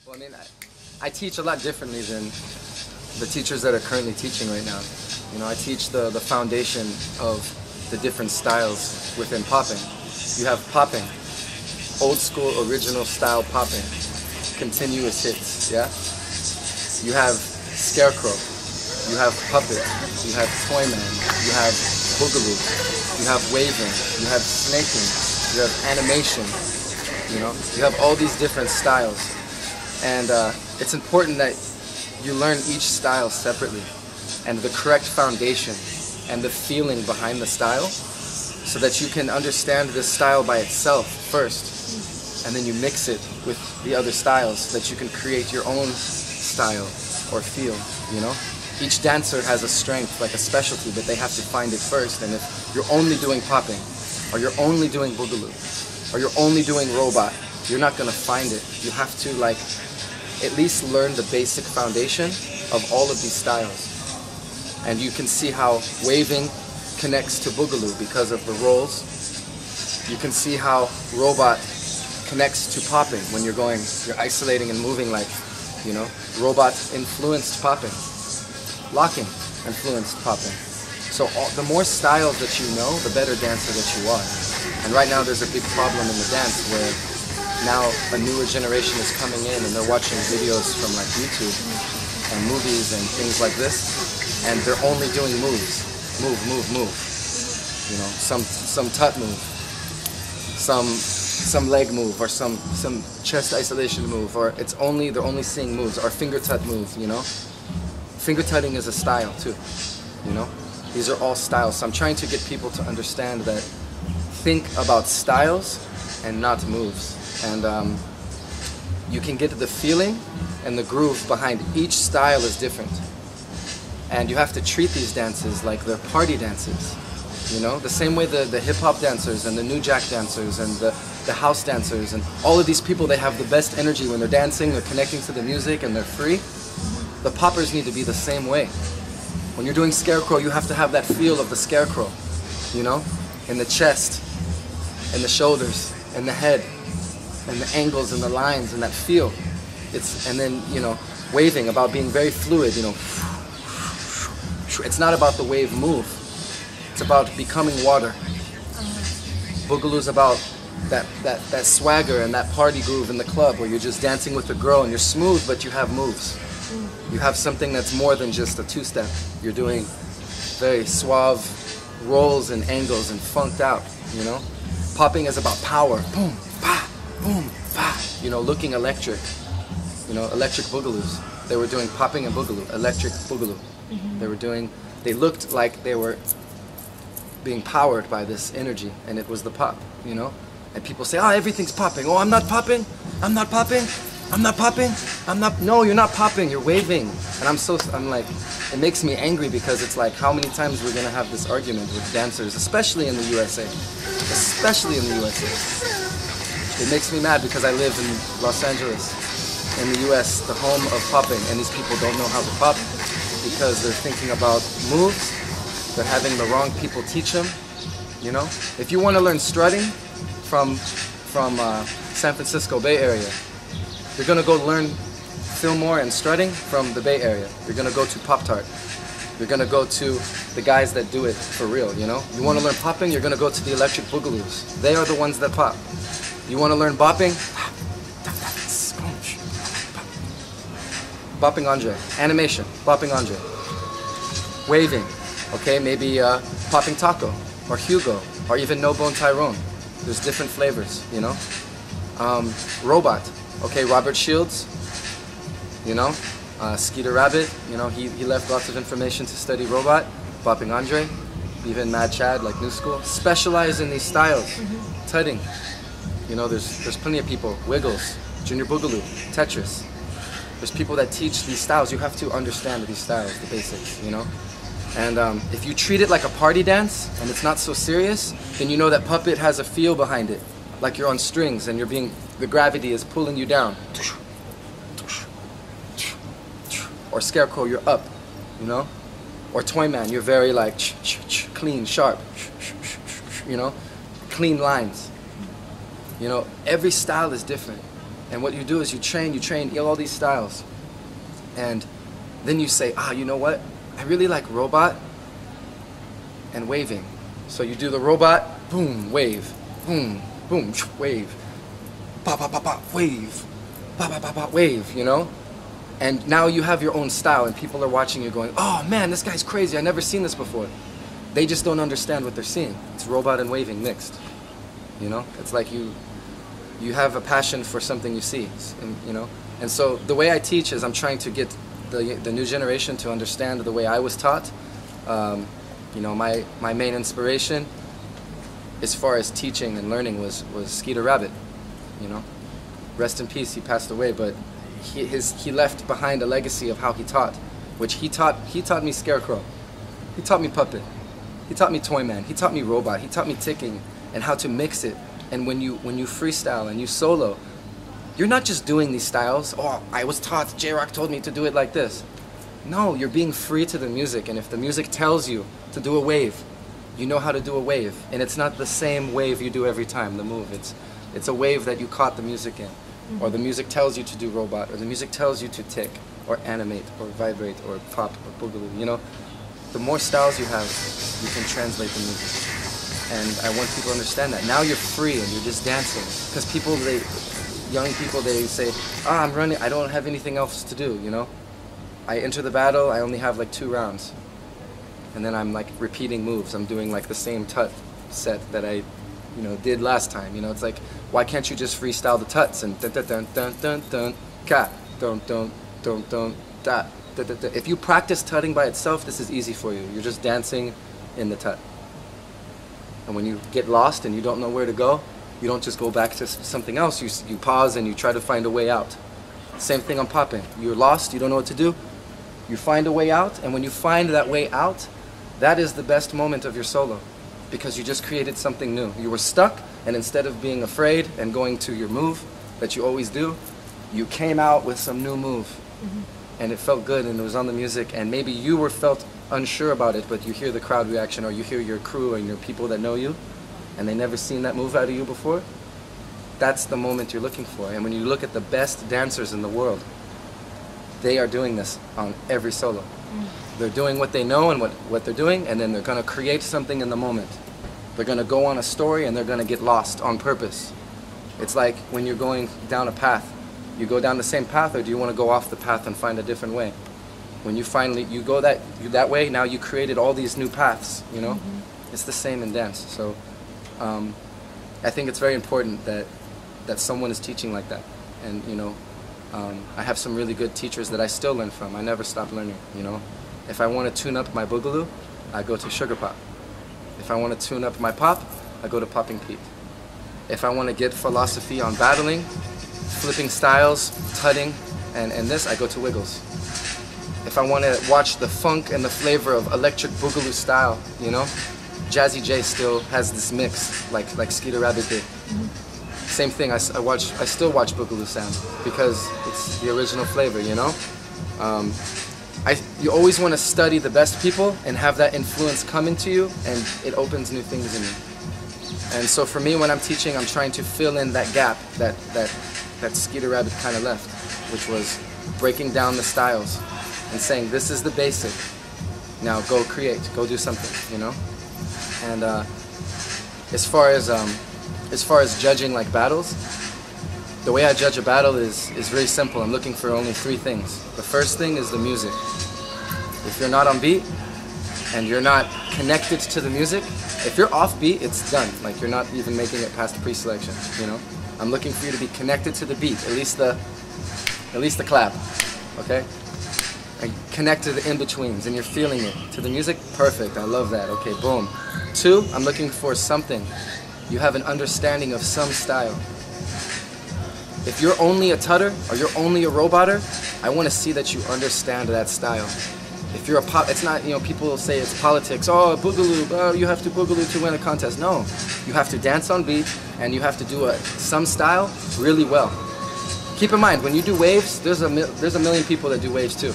Well, I mean, I teach a lot differently than the teachers that are currently teaching right now. You know, I teach the foundation of the different styles within popping. You have popping, old school, original style popping, continuous hits, yeah? You have scarecrow, you have puppet, you have toy man, you have boogaloo, you have waving, you have snaking, you have animation, you know? You have all these different styles. And it's important that you learn each style separately and the correct foundation and the feeling behind the style so that you can understand this style by itself first and then you mix it with the other styles so that you can create your own style or feel, you know? Each dancer has a strength, like a specialty, but they have to find it first. And if you're only doing popping or you're only doing boogaloo or you're only doing robot, you're not gonna find it. You have to like at least learn the basic foundation of all of these styles. And you can see how waving connects to boogaloo because of the rolls. You can see how robot connects to popping when you're isolating and moving like, you know, robot influenced popping. Locking influenced popping. So the more styles that you know, the better dancer that you are. And right now there's a big problem in the dance where now a newer generation is coming in and they're watching videos from like YouTube and movies and things like this, and they're only doing moves. Move, move, move. You know, some tut move, some leg move, or some chest isolation move, or they're only seeing moves, or finger tut move, you know? Finger tutting is a style too, you know? These are all styles. So I'm trying to get people to understand that think about styles and not moves. And you can get the feeling and the groove behind each style is different. And you have to treat these dances like they're party dances. You know, the same way the hip-hop dancers and the new jack dancers and the house dancers and all of these people, they have the best energy when they're dancing, they're connecting to the music and they're free. The poppers need to be the same way. When you're doing scarecrow, you have to have that feel of the scarecrow, you know, in the chest, in the shoulders, in the head, and the angles and the lines and that feel. And then, you know, waving, about being very fluid, you know. It's not about the wave move. It's about becoming water. Boogaloo's about that swagger and that party groove in the club where you're just dancing with a girl and you're smooth, but you have moves. You have something that's more than just a two-step. You're doing very suave rolls and angles and funked out, you know? Popping is about power. Boom, pa, boom, pa. You know, looking electric. You know, electric boogaloos. They were doing popping and boogaloo, electric boogaloo. They looked like they were being powered by this energy, and it was the pop, you know? And people say, oh, everything's popping. Oh, I'm not popping, I'm not popping, I'm not popping, no, you're not popping, you're waving. And I'm like, it makes me angry because it's like, how many times we're gonna have this argument with dancers, especially in the USA. Especially in the USA. It makes me mad because I live in Los Angeles, in the US, the home of popping, and these people don't know how to pop because they're thinking about moves, they're having the wrong people teach them, you know? If you want to learn strutting from San Francisco Bay Area, you're going to go learn Fillmore and strutting from the Bay Area. You're going to go to Pop-Tart. You're going to go to the guys that do it for real, you know? You want to learn popping, you're going to go to the electric boogaloos. They are the ones that pop. You want to learn bopping? Bopping Andre. Animation. Bopping Andre. Waving. Okay, maybe popping taco. Or Hugo. Or even No Bone Tyrone. There's different flavors, you know? Robot. Okay, Robert Shields. You know? Skeeter Rabbit. You know, he left lots of information to study robot. Bopping Andre. Even Mad Chad, like New School. Specialize in these styles. Tutting. You know, there's plenty of people. Wiggles. Junior Boogaloo. Tetris. There's people that teach these styles. You have to understand these styles, the basics, you know? And if you treat it like a party dance, and it's not so serious, then you know that puppet has a feel behind it. Like you're on strings and the gravity is pulling you down. Or scarecrow, you're up, you know? Or Toy Man, you're very like clean, sharp, you know, clean lines. You know, every style is different. And what you do is you train all these styles. And then you say, you know what? I really like robot and waving. So you do the robot, boom, wave, boom, boom, wave, pop, pop, pop, pop, wave, pop, pop, pop, pop, wave, you know? And now you have your own style and people are watching you going, oh man, this guy's crazy, I've never seen this before. They just don't understand what they're seeing. It's robot and waving mixed, you know? It's like you have a passion for something you see, and, you know? And so the way I teach is I'm trying to get the new generation to understand the way I was taught. You know, my main inspiration as far as teaching and learning was Skeeter Rabbit, you know? Rest in peace, he passed away, but he left behind a legacy of how he taught, which he taught me Scarecrow, he taught me Puppet, he taught me Toy Man, he taught me Robot, he taught me ticking and how to mix it. And when you freestyle and you solo, you're not just doing these styles, oh, I was taught, JRock told me to do it like this. No, you're being free to the music, and if the music tells you to do a wave, you know how to do a wave. And it's not the same wave you do every time, the move. It's a wave that you caught the music in. Mm-hmm. Or the music tells you to do robot, or the music tells you to tick, or animate, or vibrate, or pop, or boogaloo, you know? The more styles you have, you can translate the music. And I want people to understand that. Now you're free and you're just dancing. Because young people, they say, I'm running, I don't have anything else to do, you know? I enter the battle, I only have like 2 rounds. And then I'm like repeating moves. I'm doing like the same tut set that I, you know, did last time. You know, it's like, why can't you just freestyle the tuts and dun dun dun dun dun dun ka dun dun dun dun da da da da. If you practice tutting by itself, this is easy for you. You're just dancing in the tut. And when you get lost and you don't know where to go, you don't just go back to something else. You pause and you try to find a way out. Same thing on popping. You're lost, you don't know what to do. You find a way out, and when you find that way out, that is the best moment of your solo, because you just created something new. You were stuck, and instead of being afraid and going to your move that you always do, you came out with some new move. Mm-hmm. And it felt good, and it was on the music, and maybe you felt unsure about it, but you hear the crowd reaction, or you hear your crew and your people that know you, and they never seen that move out of you before. That's the moment you're looking for. And when you look at the best dancers in the world, they are doing this on every solo. They're doing what they know and what they're doing, and then they're going to create something in the moment. They're going to go on a story and they're going to get lost on purpose. It's like when you're going down a path. You go down the same path, or do you want to go off the path and find a different way? When you finally, you go that way, now you created all these new paths, you know? Mm-hmm. It's the same in dance. So I think it's very important that someone is teaching like that. And, you know, I have some really good teachers that I still learn from. I never stop learning, you know? If I want to tune up my boogaloo, I go to Sugar Pop. If I want to tune up my pop, I go to Popping Pete. If I want to get philosophy on battling, flipping styles, tutting, and this, I go to Wiggles. If I want to watch the funk and the flavor of electric boogaloo style, you know, Jazzy J still has this mix, like Skeeter Rabbit did. Mm-hmm. Same thing, I still watch boogaloo sound because it's the original flavor, you know. You always want to study the best people and have that influence come into you, and it opens new things in you. And so for me, when I'm teaching, I'm trying to fill in that gap that Skeeter Rabbit kind of left, which was breaking down the styles and saying, this is the basic. Now go create, go do something, you know? And as far as judging like battles, the way I judge a battle is very simple. I'm looking for only 3 things. The first thing is the music. If you're not on beat and you're not connected to the music, if you're off beat, it's done. Like, you're not even making it past pre-selection, you know? I'm looking for you to be connected to the beat, at least the clap, okay? And connect to the in-betweens, and you're feeling it. To the music, perfect, I love that, okay, boom. 2, I'm looking for something. You have an understanding of some style. If you're only a tutter, or you're only a roboter, I want to see that you understand that style. If you're a pop, it's not, you know, people say it's politics, oh, boogaloo, oh, you have to boogaloo to win a contest. No, you have to dance on beat, and you have to do some style really well. Keep in mind, when you do waves, there's a million people that do waves too.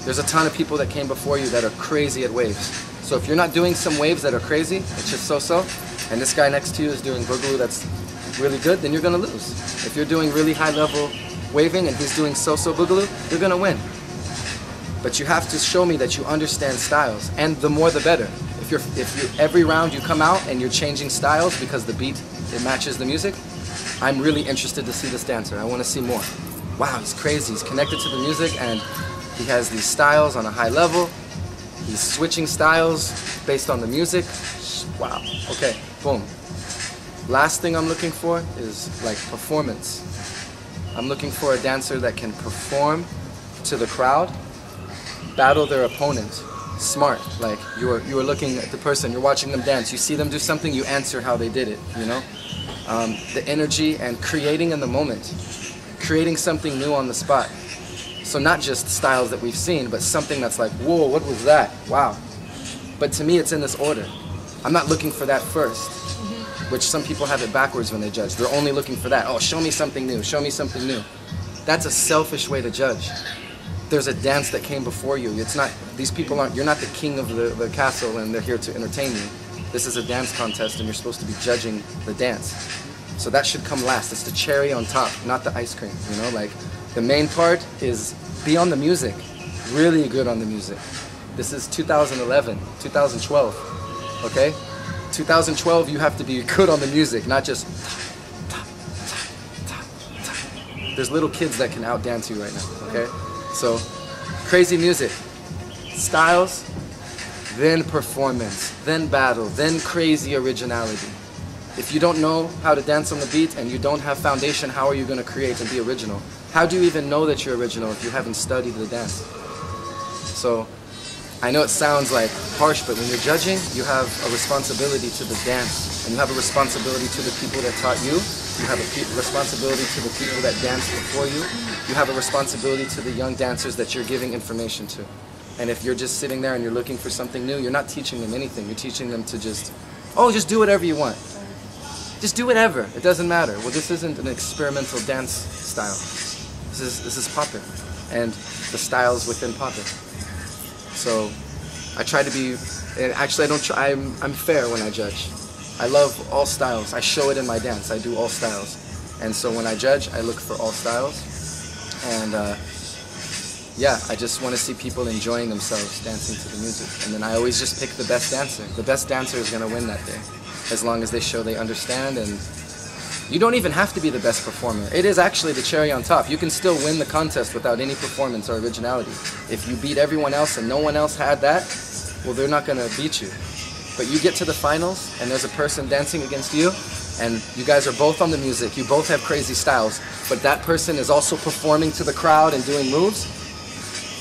There's a ton of people that came before you that are crazy at waves. So if you're not doing some waves that are crazy, it's just so-so, and this guy next to you is doing boogaloo that's really good, then you're gonna lose. If you're doing really high level waving and he's doing so-so boogaloo, you're gonna win. But you have to show me that you understand styles, and the more the better. If every round you come out and you're changing styles because the beat, it matches the music, I'm really interested to see this dancer. I want to see more. Wow, he's crazy. He's connected to the music and he has these styles on a high level. He's switching styles based on the music. Wow. Okay, boom. Last thing I'm looking for is like performance. I'm looking for a dancer that can perform to the crowd, battle their opponent. Smart, like you are looking at the person, you're watching them dance, you see them do something, you answer how they did it, you know? The energy and creating in the moment, creating something new on the spot. So not just styles that we've seen, but something that's like, whoa, what was that? Wow. But to me, it's in this order. I'm not looking for that first, which some people have it backwards when they judge. They're only looking for that. Oh, show me something new, show me something new. That's a selfish way to judge. There's a dance that came before you. It's not, these people aren't, you're not the king of the castle and they're here to entertain you. This is a dance contest and you're supposed to be judging the dance. So that should come last. It's the cherry on top, not the ice cream, you know? Like, the main part is be on the music, really good on the music. This is 2011, 2012, okay? 2012, you have to be good on the music, not just There's little kids that can outdance you right now, okay? So, crazy music, styles, then performance, then battle, then crazy originality. If you don't know how to dance on the beat and you don't have foundation, how are you going to create and be original? How do you even know that you're original if you haven't studied the dance? So, I know it sounds like harsh, but when you're judging, you have a responsibility to the dance, and you have a responsibility to the people that taught you. You have a responsibility to the people that danced before you. You have a responsibility to the young dancers that you're giving information to. And if you're just sitting there and you're looking for something new, you're not teaching them anything. You're teaching them to just, oh, just do whatever you want. Just do whatever. It doesn't matter. Well, this isn't an experimental dance style. This is popping, and the styles within popping. So I try to be, and actually I don't try, I'm fair when I judge. I love all styles. I show it in my dance. I do all styles. And so when I judge, I look for all styles. And yeah, I just want to see people enjoying themselves dancing to the music. And then I always just pick the best dancer. The best dancer is going to win that day, as long as they show they understand. And you don't even have to be the best performer. It is actually the cherry on top. You can still win the contest without any performance or originality. If you beat everyone else and no one else had that, well, they're not going to beat you. But you get to the finals and there's a person dancing against you, and you guys are both on the music, you both have crazy styles, but that person is also performing to the crowd and doing moves.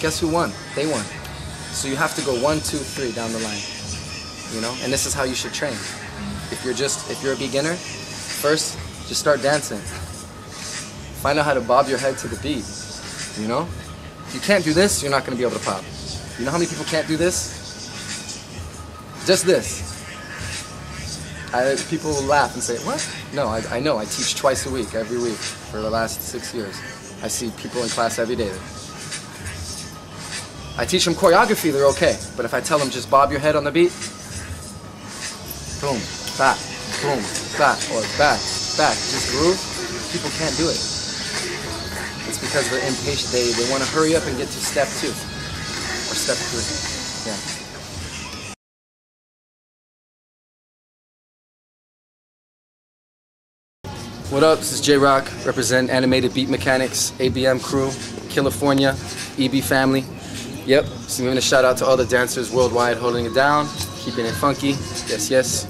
Guess who won? They won. So you have to go 1, 2, 3 down the line, you know? And this is how you should train. If you're a beginner, first, just start dancing. Find out how to bob your head to the beat, you know? If you can't do this, you're not going to be able to pop. You know how many people can't do this? Just this. People will laugh and say, what? No, I know. I teach twice a week, every week, for the last 6 years. I see people in class every day. I teach them choreography, they're okay. But if I tell them just bob your head on the beat, boom, back, or back, just groove, people can't do it. It's because they're impatient. They want to hurry up and get to step 2 or step 3. Yeah. What up? This is JRock, represent Animated Beat Mechanics, ABM Crew, Killafornia, EB family. Yep, so I'm giving a shout out to all the dancers worldwide holding it down, keeping it funky. Yes, yes.